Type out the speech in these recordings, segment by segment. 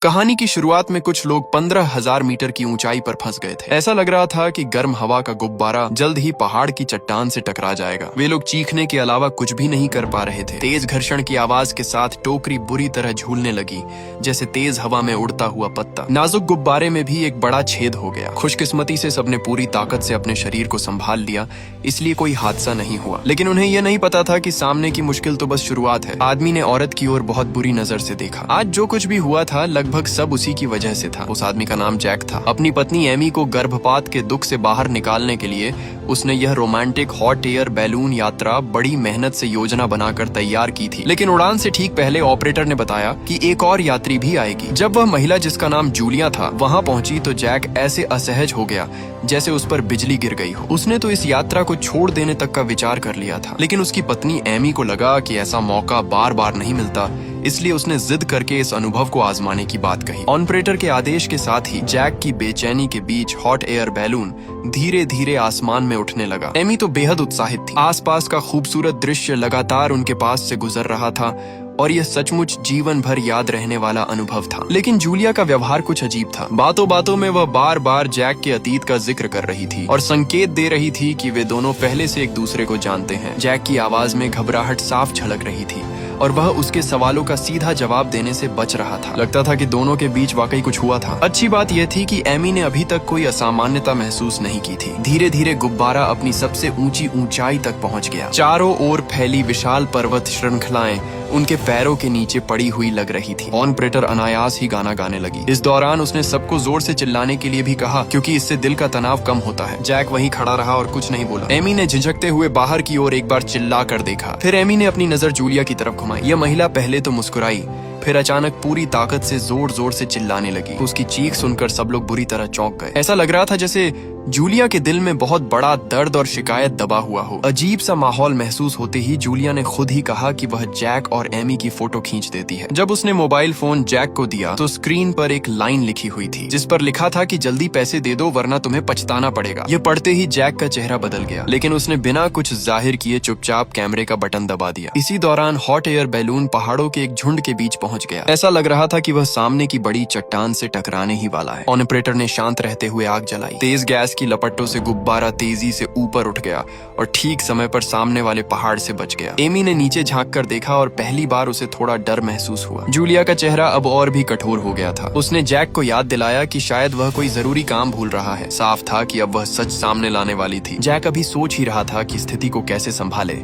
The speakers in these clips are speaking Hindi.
कहानी की शुरुआत में कुछ लोग 15,000 मीटर की ऊंचाई पर फंस गए थे। ऐसा लग रहा था कि गर्म हवा का गुब्बारा जल्द ही पहाड़ की चट्टान से टकरा जाएगा। वे लोग चीखने के अलावा कुछ भी नहीं कर पा रहे थे। तेज घर्षण की आवाज के साथ टोकरी बुरी तरह झूलने लगी, जैसे तेज हवा में उड़ता हुआ पत्ता। नाजुक गुब्बारे में भी एक बड़ा छेद हो गया। खुशकिस्मती से सबने पूरी ताकत से अपने शरीर को संभाल लिया, इसलिए कोई हादसा नहीं हुआ। लेकिन उन्हें यह नहीं पता था कि सामने की मुश्किल तो बस शुरुआत है। आदमी ने औरत की ओर बहुत बुरी नजर से देखा। आज जो कुछ भी हुआ था लगभग सब उसी की वजह से था। उस आदमी का नाम जैक था। अपनी पत्नी एमी को गर्भपात के दुख से बाहर निकालने के लिए उसने यह रोमांटिक हॉट एयर बैलून यात्रा बड़ी मेहनत से योजना बनाकर तैयार की थी। लेकिन उड़ान से ठीक पहले ऑपरेटर ने बताया कि एक और यात्री भी आएगी। जब वह महिला, जिसका नाम जूलिया था, वहां पहुंची तो जैक ऐसे असहज हो गया जैसे उस पर बिजली गिर गई हो। उसने तो इस यात्रा को छोड़ देने तक का विचार कर लिया था। लेकिन उसकी पत्नी एमी को लगा कि ऐसा मौका बार बार नहीं मिलता, इसलिए उसने जिद करके इस अनुभव को आजमाने की बात कही। ऑपरेटर के आदेश के साथ ही जैक की बेचैनी के बीच हॉट एयर बैलून धीरे धीरे आसमान में उठने लगा। एमी तो बेहद उत्साहित थी। आसपास का खूबसूरत दृश्य लगातार उनके पास से गुजर रहा था और यह सचमुच जीवन भर याद रहने वाला अनुभव था। लेकिन जूलिया का व्यवहार कुछ अजीब था। बातों बातों में वह बार बार जैक के अतीत का जिक्र कर रही थी और संकेत दे रही थी कि वे दोनों पहले से एक दूसरे को जानते हैं। जैक की आवाज में घबराहट साफ झलक रही थी और वह उसके सवालों का सीधा जवाब देने से बच रहा था। लगता था कि दोनों के बीच वाकई कुछ हुआ था। अच्छी बात यह थी कि एमी ने अभी तक कोई असामान्यता महसूस नहीं की थी। धीरे धीरे गुब्बारा अपनी सबसे ऊंची ऊंचाई तक पहुंच गया। चारों ओर फैली विशाल पर्वत श्रृंखलाएं उनके पैरों के नीचे पड़ी हुई लग रही थी। ऑपरेटर अनायास ही गाना गाने लगी। इस दौरान उसने सबको जोर से चिल्लाने के लिए भी कहा, क्योंकि इससे दिल का तनाव कम होता है। जैक वहीं खड़ा रहा और कुछ नहीं बोला। एमी ने झिझकते हुए बाहर की ओर एक बार चिल्ला कर देखा। फिर एमी ने अपनी नजर जूलिया की तरफ घुमाई। यह महिला पहले तो मुस्कुराई, फिर अचानक पूरी ताकत से जोर जोर से चिल्लाने लगी। उसकी चीख सुनकर सब लोग बुरी तरह चौंक गए। ऐसा लग रहा था जैसे जूलिया के दिल में बहुत बड़ा दर्द और शिकायत दबा हुआ हो। अजीब सा माहौल महसूस होते ही जूलिया ने खुद ही कहा कि वह जैक और एमी की फोटो खींच देती है। जब उसने मोबाइल फोन जैक को दिया तो स्क्रीन पर एक लाइन लिखी हुई थी, जिस पर लिखा था कि जल्दी पैसे दे दो वरना तुम्हें पछताना पड़ेगा। यह पढ़ते ही जैक का चेहरा बदल गया, लेकिन उसने बिना कुछ जाहिर किए चुपचाप कैमरे का बटन दबा दिया। इसी दौरान हॉट एयर बैलून पहाड़ों के एक झुंड के बीच पहुंच गया। ऐसा लग रहा था कि वह सामने की बड़ी चट्टान से टकराने ही वाला है। ऑपरेटर ने शांत रहते हुए आग जलाई। तेज गैस की लपटों से गुब्बारा तेजी से ऊपर उठ गया और ठीक समय पर सामने वाले पहाड़ से बच गया। एमी ने नीचे झांक कर देखा और पहली बार उसे थोड़ा डर महसूस हुआ। जूलिया का चेहरा अब और भी कठोर हो गया था। उसने जैक को याद दिलाया कि शायद वह कोई जरूरी काम भूल रहा है। साफ था कि अब वह सच सामने लाने वाली थी। जैक अभी सोच ही रहा था कि स्थिति को कैसे संभाले,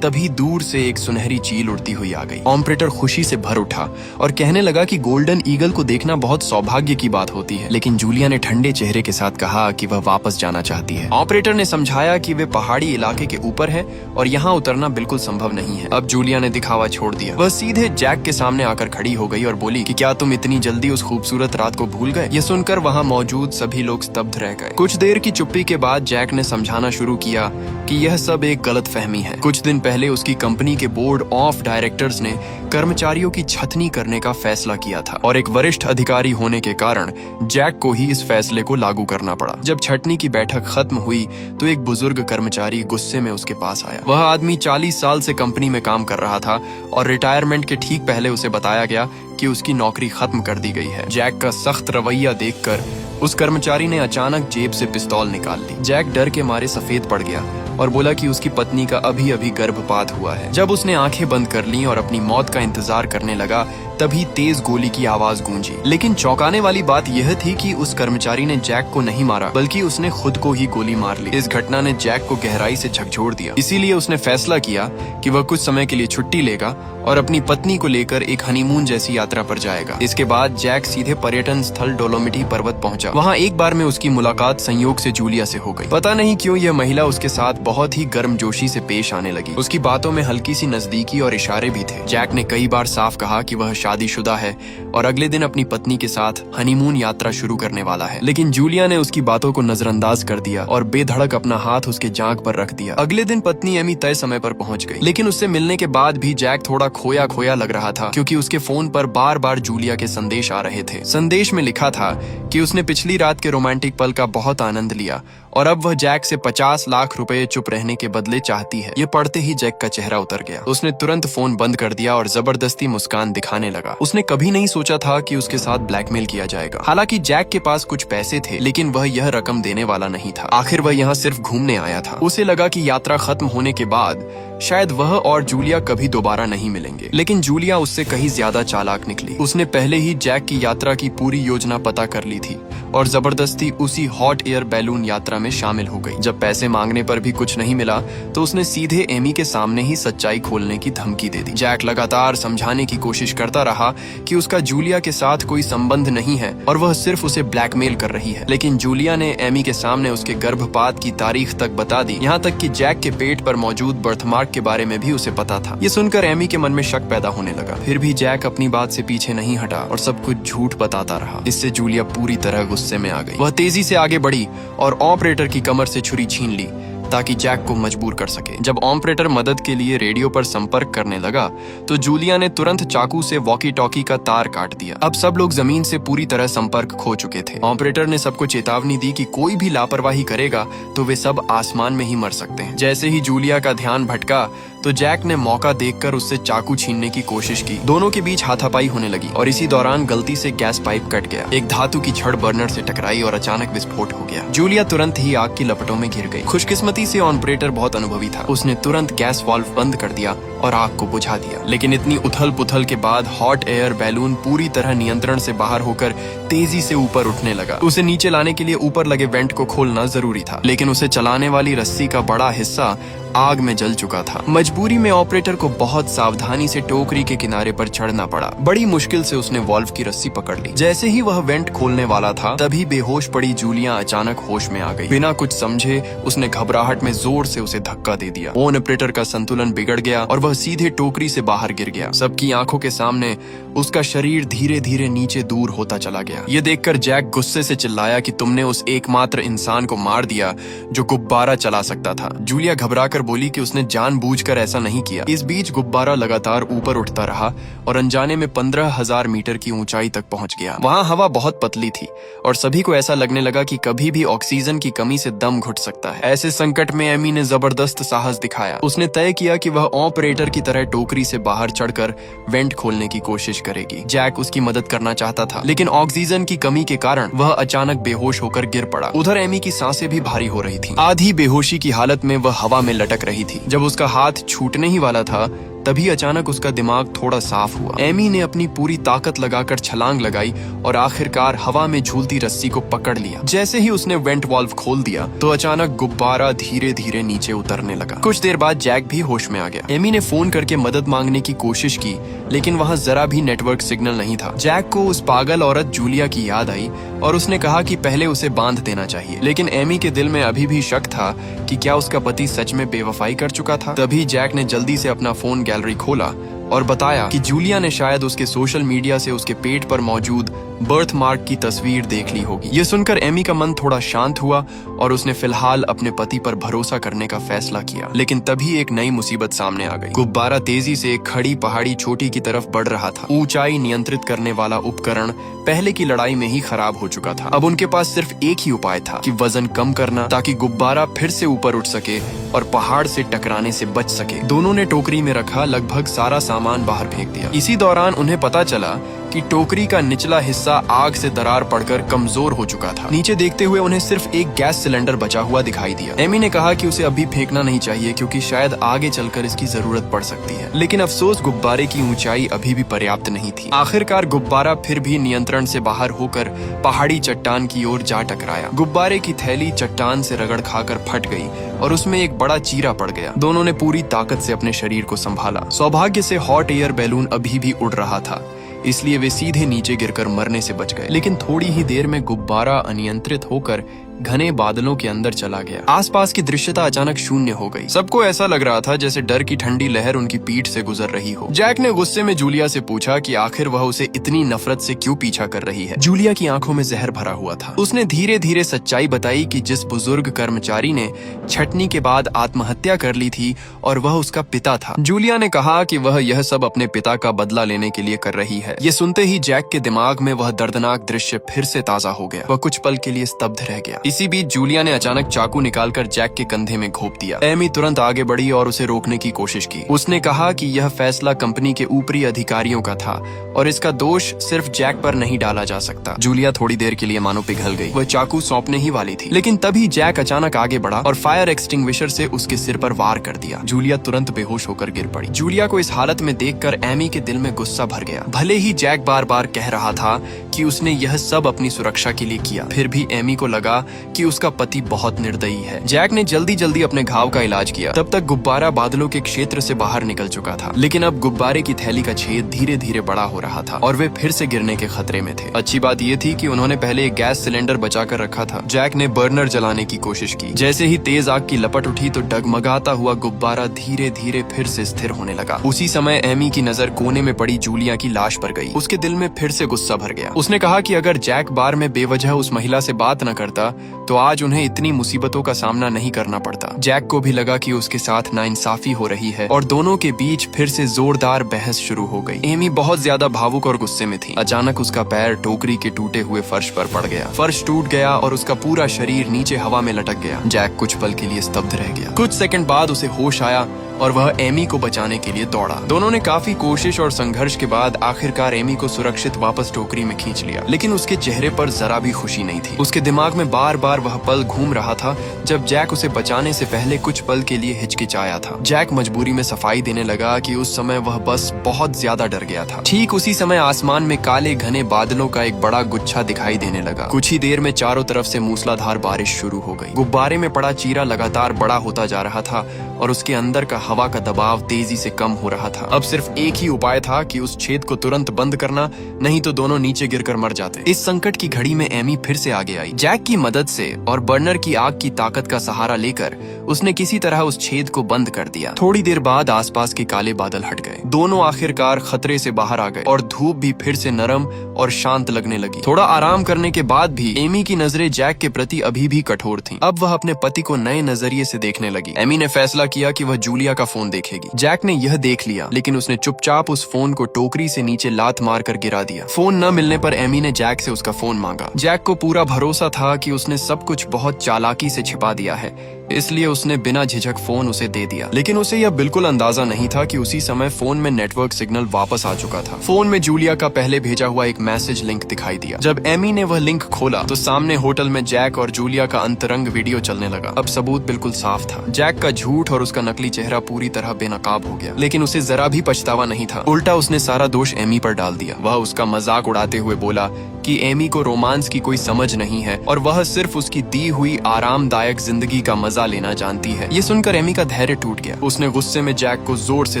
तभी दूर से एक सुनहरी चील उड़ती हुई आ गई। ऑपरेटर खुशी से भर उठा और कहने लगा कि गोल्डन ईगल को देखना बहुत सौभाग्य की बात होती है। लेकिन जूलिया ने ठंडे चेहरे के साथ कहा कि वह वापस जाना चाहती है। ऑपरेटर ने समझाया कि वे पहाड़ी इलाके के ऊपर है और यहाँ उतरना बिल्कुल संभव नहीं है। अब जूलिया ने दिखावा छोड़ दिया। वह सीधे जैक के सामने आकर खड़ी हो गई और बोली कि क्या तुम इतनी जल्दी उस खूबसूरत रात को भूल गए? यह सुनकर वहाँ मौजूद सभी लोग स्तब्ध रह गए। कुछ देर की चुप्पी के बाद जैक ने समझाना शुरू किया कि यह सब एक गलत फहमी है। कुछ दिन पहले उसकी कंपनी के बोर्ड ऑफ डायरेक्टर्स ने कर्मचारियों की छटनी करने का फैसला किया था और एक वरिष्ठ अधिकारी होने के कारण जैक को ही इस फैसले को लागू करना पड़ा। जब छटनी की बैठक खत्म हुई तो एक बुजुर्ग कर्मचारी गुस्से में उसके पास आया। वह आदमी 40 साल से कंपनी में काम कर रहा था और रिटायरमेंट के ठीक पहले उसे बताया गया कि उसकी नौकरी खत्म कर दी गई है। जैक का सख्त रवैया देखकर उस कर्मचारी ने अचानक जेब से पिस्तौल निकाल ली। जैक डर के मारे सफेद पड़ गया और बोला कि उसकी पत्नी का अभी अभी गर्भपात हुआ है। जब उसने आंखें बंद कर लीं और अपनी मौत का इंतजार करने लगा, तभी तेज गोली की आवाज गूंजी। लेकिन चौंकाने वाली बात यह थी कि उस कर्मचारी ने जैक को नहीं मारा, बल्कि उसने खुद को ही गोली मार ली। इस घटना ने जैक को गहराई से झकझोर दिया। इसीलिए उसने फैसला किया कि वह कुछ समय के लिए छुट्टी लेगा और अपनी पत्नी को लेकर एक हनीमून जैसी यात्रा पर जाएगा। इसके बाद जैक सीधे पर्यटन स्थल डोलोमिटी पर्वत पहुंचा। वहाँ एक बार में उसकी मुलाकात संयोग से जूलिया से हो गई। पता नहीं क्यों यह महिला उसके साथ बहुत ही गर्मजोशी से पेश आने लगी। उसकी बातों में हल्की सी नजदीकी और इशारे भी थे। जैक ने कई बार साफ कहा कि वह शादीशुदा है और अगले दिन अपनी पत्नी के साथ हनीमून यात्रा शुरू करने वाला है। लेकिन जूलिया ने उसकी बातों को नजरअंदाज कर दिया और बेधड़क अपना हाथ उसके जांघ पर रख दिया। अगले दिन पत्नी एमी तय समय पर पहुंच गई। लेकिन उससे मिलने के बाद भी जैक थोड़ा खोया खोया लग रहा था, क्योंकि उसके फोन पर बार बार जूलिया के संदेश आ रहे थे। संदेश में लिखा था कि उसने पिछली रात के रोमांटिक पल का बहुत आनंद लिया और अब वह जैक से 50 लाख रुपए चुप रहने के बदले चाहती है। ये पढ़ते ही जैक का चेहरा उतर गया। उसने तुरंत फोन बंद कर दिया और जबरदस्ती मुस्कान दिखाने लगा। उसने कभी नहीं सोचा था कि उसके साथ ब्लैकमेल किया जाएगा। हालांकि जैक के पास कुछ पैसे थे, लेकिन वह यह रकम देने वाला नहीं था। आखिर वह यहाँ सिर्फ घूमने आया था। उसे लगा कि यात्रा खत्म होने के बाद शायद वह और जूलिया कभी दोबारा नहीं मिलेंगे, लेकिन जूलिया उससे कहीं ज्यादा चालाक निकली। उसने पहले ही जैक की यात्रा की पूरी योजना पता कर ली थी और जबरदस्ती उसी हॉट एयर बैलून यात्रा में शामिल हो गई। जब पैसे मांगने पर भी कुछ नहीं मिला तो उसने सीधे एमी के सामने ही सच्चाई खोलने की धमकी दे दी। जैक लगातार समझाने की कोशिश करता रहा कि उसका जूलिया के साथ कोई संबंध नहीं है और वह सिर्फ उसे ब्लैकमेल कर रही है, लेकिन जूलिया ने एमी के सामने उसके गर्भपात की तारीख तक बता दी। यहाँ तक कि जैक के पेट पर मौजूद बर्थमार्क के बारे में भी उसे पता था। ये सुनकर एमी के मन में शक पैदा होने लगा। फिर भी जैक अपनी बात से पीछे नहीं हटा और सब कुछ झूठ बताता रहा। इससे जूलिया पूरी तरह गुस्से में आ गई। वह तेजी से आगे बढ़ी और ऑपरेटर की कमर से छुरी छीन ली ताकि जैक को मजबूर कर सके। जब ऑपरेटर मदद के लिए रेडियो पर संपर्क करने लगा तो जूलिया ने तुरंत चाकू से वॉकी टॉकी का तार काट दिया। अब सब लोग जमीन से पूरी तरह संपर्क खो चुके थे। ऑपरेटर ने सबको चेतावनी दी कि कोई भी लापरवाही करेगा तो वे सब आसमान में ही मर सकते हैं। जैसे ही जूलिया का ध्यान भटका तो जैक ने मौका देखकर उससे चाकू छीनने की कोशिश की। दोनों के बीच हाथापाई होने लगी और इसी दौरान गलती से गैस पाइप कट गया। एक धातु की छड़ बर्नर से टकराई और अचानक विस्फोट हो गया। जूलिया तुरंत ही आग की लपटों में घिर गई। खुशकिस्मती से ऑपरेटर बहुत अनुभवी था। उसने तुरंत गैस वाल्व बंद कर दिया और आग को बुझा दिया। लेकिन इतनी उथल पुथल के बाद हॉट एयर बैलून पूरी तरह नियंत्रण से बाहर होकर तेजी से ऊपर उठने लगा। उसे नीचे लाने के लिए ऊपर लगे वेंट को खोलना जरूरी था, लेकिन उसे चलाने वाली रस्सी का बड़ा हिस्सा आग में जल चुका था। मजबूरी में ऑपरेटर को बहुत सावधानी से टोकरी के किनारे पर चढ़ना पड़ा। बड़ी मुश्किल से उसने वाल्व की रस्सी पकड़ ली। जैसे ही वह वेंट खोलने वाला था तभी बेहोश पड़ी जूलिया अचानक होश में आ गई। बिना कुछ समझे उसने घबराहट में जोर से उसे धक्का दे दिया। फोन ऑपरेटर का संतुलन बिगड़ गया और वह सीधे टोकरी से बाहर गिर गया। सबकी आंखों के सामने उसका शरीर धीरे धीरे नीचे दूर होता चला गया। ये देखकर जैक गुस्से से चिल्लाया कि तुमने उस एकमात्र इंसान को मार दिया जो गुब्बारा चला सकता था। जूलिया घबराकर बोली कि उसने जानबूझकर ऐसा नहीं किया। इस बीच गुब्बारा लगातार ऊपर उठता रहा और अनजाने में 15,000 मीटर की ऊंचाई तक पहुंच गया। वहां हवा बहुत पतली थी और सभी को ऐसा लगने लगा कि कभी भी ऑक्सीजन की कमी से दम घुट सकता है। ऐसे संकट में एमी ने जबरदस्त साहस दिखाया। उसने तय किया कि वह ऑपरेटर की तरह टोकरी से बाहर चढ़कर वेंट खोलने की कोशिश करेगी। जैक उसकी मदद करना चाहता था, लेकिन ऑक्सीजन की कमी के कारण वह अचानक बेहोश होकर गिर पड़ा। उधर एमी की सांसें भी भारी हो रही थी। आधी बेहोशी की हालत में वह हवा में लटक रही थी। जब उसका हाथ छूटने ही वाला था तभी अचानक उसका दिमाग थोड़ा साफ हुआ। एमी ने अपनी पूरी ताकत लगाकर छलांग लगाई और आखिरकार हवा में झूलती रस्सी को पकड़ लिया। जैसे ही उसने वेंट वाल्व खोल दिया तो अचानक गुब्बारा धीरे धीरे नीचे उतरने लगा। कुछ देर बाद जैक भी होश में आ गया। एमी ने फोन करके मदद मांगने की कोशिश की, लेकिन वहाँ जरा भी नेटवर्क सिग्नल नहीं था। जैक को उस पागल औरत जूलिया की याद आई और उसने कहा कि पहले उसे बांध देना चाहिए, लेकिन एमी के दिल में अभी भी शक था कि क्या उसका पति सच में बेवफाई कर चुका था। तभी जैक ने जल्दी से अपना फोन गैलरी खोला और बताया कि जूलिया ने शायद उसके सोशल मीडिया से उसके पेट पर मौजूद बर्थ मार्क की तस्वीर देख ली होगी। ये सुनकर एमी का मन थोड़ा शांत हुआ और उसने फिलहाल अपने पति पर भरोसा करने का फैसला किया। लेकिन तभी एक नई मुसीबत सामने आ गई। गुब्बारा तेजी से एक खड़ी पहाड़ी चोटी की तरफ बढ़ रहा था। ऊंचाई नियंत्रित करने वाला उपकरण पहले की लड़ाई में ही खराब हो चुका था। अब उनके पास सिर्फ एक ही उपाय था कि वजन कम करना, ताकि गुब्बारा फिर से ऊपर उठ सके और पहाड़ से टकराने से बच सके। दोनों ने टोकरी में रखा लगभग सारा सामान बाहर फेंक दिया। इसी दौरान उन्हें पता चला कि टोकरी का निचला हिस्सा आग से दरार पड़कर कमजोर हो चुका था। नीचे देखते हुए उन्हें सिर्फ एक गैस सिलेंडर बचा हुआ दिखाई दिया। एमी ने कहा कि उसे अभी फेंकना नहीं चाहिए क्योंकि शायद आगे चलकर इसकी जरूरत पड़ सकती है, लेकिन अफसोस गुब्बारे की ऊंचाई अभी भी पर्याप्त नहीं थी। आखिरकार गुब्बारा फिर भी नियंत्रण से बाहर होकर पहाड़ी चट्टान की ओर जा टकराया। गुब्बारे की थैली चट्टान से रगड़ खाकर फट गई और उसमें एक बड़ा चीरा पड़ गया। दोनों ने पूरी ताकत से अपने शरीर को संभाला। सौभाग्य से हॉट एयर बैलून अभी भी उड़ रहा था, इसलिए वे सीधे नीचे गिरकर मरने से बच गए। लेकिन थोड़ी ही देर में गुब्बारा अनियंत्रित होकर घने बादलों के अंदर चला गया। आसपास की दृश्यता अचानक शून्य हो गई। सबको ऐसा लग रहा था जैसे डर की ठंडी लहर उनकी पीठ से गुजर रही हो। जैक ने गुस्से में जूलिया से पूछा कि आखिर वह उसे इतनी नफरत से क्यों पीछा कर रही है। जूलिया की आंखों में जहर भरा हुआ था। उसने धीरे धीरे सच्चाई बताई कि जिस बुजुर्ग कर्मचारी ने छटनी के बाद आत्महत्या कर ली थी और वह उसका पिता था। जूलिया ने कहा कि वह यह सब अपने पिता का बदला लेने के लिए कर रही है। ये सुनते ही जैक के दिमाग में वह दर्दनाक दृश्य फिर से ताजा हो गया। वह कुछ पल के लिए स्तब्ध रह गया। इसी बीच जूलिया ने अचानक चाकू निकालकर जैक के कंधे में घोंप दिया। एमी तुरंत आगे बढ़ी और उसे रोकने की कोशिश की। उसने कहा कि यह फैसला कंपनी के ऊपरी अधिकारियों का था और इसका दोष सिर्फ जैक पर नहीं डाला जा सकता। जूलिया थोड़ी देर के लिए मानो पिघल गई। वह चाकू सौंपने ही वाली थी, लेकिन तभी जैक अचानक आगे बढ़ा और फायर एक्सटिंग्विशर से उसके सिर पर वार कर दिया। जूलिया तुरंत बेहोश होकर गिर पड़ी। जूलिया को इस हालत में देखकर एमी के दिल में गुस्सा भर गया। भले ही जैक बार बार कह रहा था कि उसने यह सब अपनी सुरक्षा के लिए किया, फिर भी एमी को लगा कि उसका पति बहुत निर्दयी है। जैक ने जल्दी जल्दी अपने घाव का इलाज किया। तब तक गुब्बारा बादलों के क्षेत्र से बाहर निकल चुका था, लेकिन अब गुब्बारे की थैली का छेद धीरे धीरे बड़ा हो रहा था और वे फिर से गिरने के खतरे में थे। अच्छी बात यह थी कि उन्होंने पहले एक गैस सिलेंडर बचाकर रखा था। जैक ने बर्नर जलाने की कोशिश की। जैसे ही तेज आग की लपट उठी तो डगमगाता हुआ गुब्बारा धीरे धीरे फिर से स्थिर होने लगा। उसी समय एमी की नजर कोने में पड़ी जूलिया की लाश पर गई। उसके दिल में फिर से गुस्सा भर गया। उसने कहा कि अगर जैक बार में बेवजह उस महिला से बात न करता तो आज उन्हें इतनी मुसीबतों का सामना नहीं करना पड़ता। जैक को भी लगा कि उसके साथ नाइंसाफी हो रही है और दोनों के बीच फिर से जोरदार बहस शुरू हो गई। एमी बहुत ज्यादा भावुक और गुस्से में थी। अचानक उसका पैर टोकरी के टूटे हुए फर्श पर पड़ गया। फर्श टूट गया और उसका पूरा शरीर नीचे हवा में लटक गया। जैक कुछ पल के लिए स्तब्ध रह गया। कुछ सेकंड बाद उसे होश आया और वह एमी को बचाने के लिए दौड़ा। दोनों ने काफी कोशिश और संघर्ष के बाद आखिरकार एमी को सुरक्षित वापस टोकरी में खींच लिया, लेकिन उसके चेहरे पर जरा भी खुशी नहीं थी। उसके दिमाग में बार बार वह पल घूम रहा था जब जैक उसे बचाने से पहले कुछ पल के लिए हिचकिचाया था। जैक मजबूरी में सफाई देने लगा कि उस समय वह बस बहुत ज्यादा डर गया था। ठीक उसी समय आसमान में काले घने बादलों का एक बड़ा गुच्छा दिखाई देने लगा। कुछ ही देर में चारों तरफ से मूसलाधार बारिश शुरू हो गई। गुब्बारे में पड़ा चीरा लगातार बड़ा होता जा रहा था और उसके अंदर का हवा का दबाव तेजी से कम हो रहा था। अब सिर्फ एक ही उपाय था कि उस छेद को तुरंत बंद करना, नहीं तो दोनों नीचे गिरकर मर जाते। इस संकट की घड़ी में एमी फिर से आगे आई। जैक की मदद से और बर्नर की आग की ताकत का सहारा लेकर उसने किसी तरह उस छेद को बंद कर दिया। थोड़ी देर बाद आसपास के काले बादल हट गए। दोनों आखिरकार खतरे से बाहर आ गए और धूप भी फिर से नरम और शांत लगने लगी। थोड़ा आराम करने के बाद भी एमी की नजरें जैक के प्रति अभी भी कठोर थीं। अब वह अपने पति को नए नजरिए से देखने लगी। एमी ने फैसला किया कि वह जूलिया का फोन देखेगी। जैक ने यह देख लिया, लेकिन उसने चुपचाप उस फोन को टोकरी से नीचे लात मारकर गिरा दिया। फोन न मिलने पर एमी ने जैक से उसका फोन मांगा। जैक को पूरा भरोसा था कि उसने सब कुछ बहुत चालाकी से छिपा दिया है, इसलिए उसने बिना झिझक फोन उसे दे दिया। लेकिन उसे यह बिल्कुल अंदाजा नहीं था कि उसी समय फोन में नेटवर्क सिग्नल वापस आ चुका था। फोन में जूलिया का पहले भेजा हुआ एक मैसेज लिंक दिखाई दिया। जब एमी ने वह लिंक खोला तो सामने होटल में जैक और जूलिया का अंतरंग वीडियो चलने लगा। अब सबूत बिल्कुल साफ था। जैक का झूठ और उसका नकली चेहरा पूरी तरह बेनकाब हो गया, लेकिन उसे जरा भी पछतावा नहीं था। उल्टा उसने सारा दोष एमी पर डाल दिया। वह उसका मजाक उड़ाते हुए बोला कि एमी को रोमांस की कोई समझ नहीं है और वह सिर्फ उसकी दी हुई आरामदायक जिंदगी का मजा लेना जानती है। ये सुनकर एमी का धैर्य टूट गया। उसने गुस्से में जैक को जोर से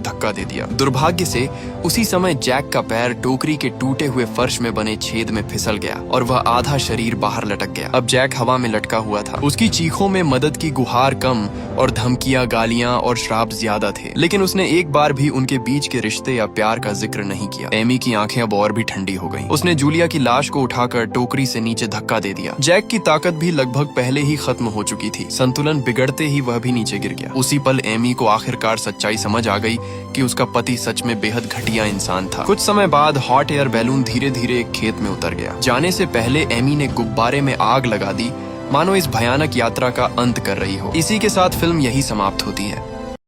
धक्का दे दिया। दुर्भाग्य से उसी समय जैक का पैर टोकरी के टूटे हुए फर्श में बने छेद में फिसल गया और वह आधा शरीर बाहर लटक गया। अब जैक हवा में लटका हुआ था। उसकी चीखों में मदद की गुहार कम और धमकियां, गालियां और श्राप ज्यादा थे, लेकिन उसने एक बार भी उनके बीच के रिश्ते या प्यार का जिक्र नहीं किया। एमी की आंखें अब और भी ठंडी हो गईं। उसने जूलिया की लाश को उठाकर टोकरी से नीचे धक्का दे दिया। जैक की ताकत भी लगभग पहले ही खत्म हो चुकी थी। संतुलन बिगड़ते ही वह भी नीचे गिर गया। उसी पल एमी को आखिरकार सच्चाई समझ आ गई कि उसका पति सच में बेहद घटिया इंसान था। कुछ समय बाद हॉट एयर बैलून धीरे धीरे एक खेत में उतर गया। जाने से पहले एमी ने गुब्बारे में आग लगा दी, मानो इस भयानक यात्रा का अंत कर रही हो। इसी के साथ फिल्म यही समाप्त होती है।